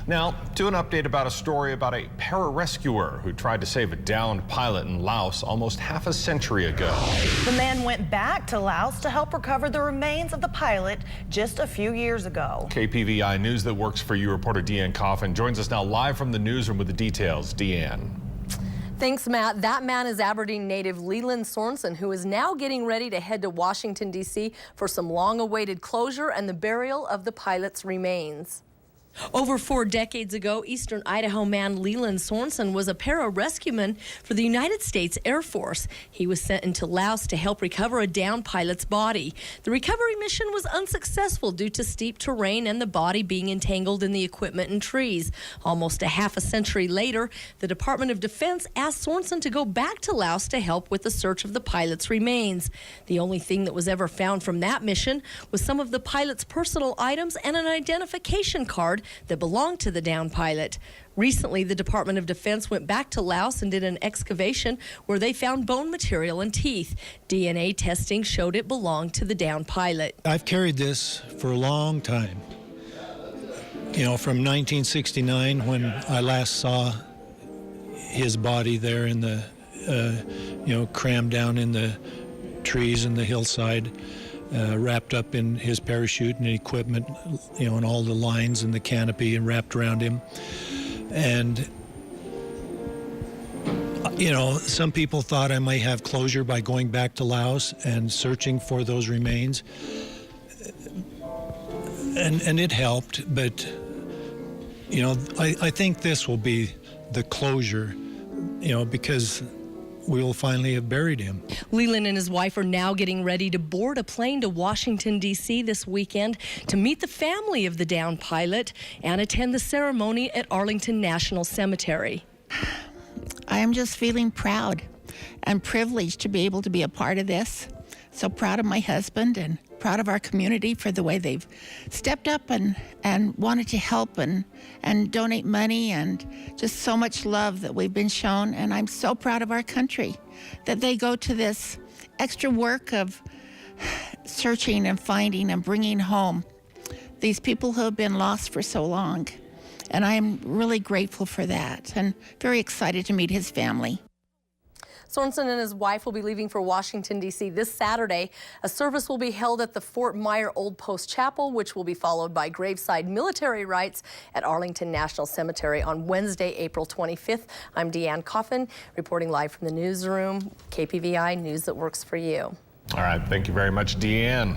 Now, to an update about a story about a pararescuer who tried to save a downed pilot in Laos almost half a century ago. The man went back to Laos to help recover the remains of the pilot just a few years ago. KPVI News that works for you reporter Deanne Coffin joins us now live from the newsroom with the details. Deanne. Thanks, Matt. That man is Aberdeen native Leland Sorensen, who is now getting ready to head to Washington, D.C. for some long-awaited closure and the burial of the pilot's remains. Over 4 decades ago, Eastern Idaho man Leland Sorensen was a pararescueman for the United States Air Force. He was sent into Laos to help recover a downed pilot's body. The recovery mission was unsuccessful due to steep terrain and the body being entangled in the equipment and trees. Almost a half a century later, the Department of Defense asked Sorensen to go back to Laos to help with the search of the pilot's remains. The only thing that was ever found from that mission was some of the pilot's personal items and an identification card that belonged to the downed pilot. Recently, the Department of Defense went back to Laos and did an excavation where they found bone material and teeth. DNA testing showed it belonged to the downed pilot. I've carried this for a long time. You know, from 1969 when I last saw his body there in the, crammed down in the trees in the hillside. Wrapped up in his parachute and equipment, and all the lines and the canopy and wrapped around him. And, some people thought I might have closure by going back to Laos and searching for those remains. And it helped, but, I think this will be the closure, because we will finally have buried him. Leland and his wife are now getting ready to board a plane to Washington, D.C. this weekend to meet the family of the downed pilot and attend the ceremony at Arlington National Cemetery. I am just feeling proud and privileged to be able to be a part of this. So proud of my husband and proud of our community for the way they've stepped up and wanted to help and donate money, and just so much love that we've been shown. And I'm so proud of our country that they go to this extra work of searching and finding and bringing home these people who have been lost for so long. And I am really grateful for that and very excited to meet his family. Sorensen and his wife will be leaving for Washington, D.C. this Saturday. A service will be held at the Fort Myer Old Post Chapel, which will be followed by graveside military rites at Arlington National Cemetery on Wednesday, April 25th. I'm Deanne Coffin, reporting live from the newsroom, KPVI News that works for you. All right, thank you very much, Deanne.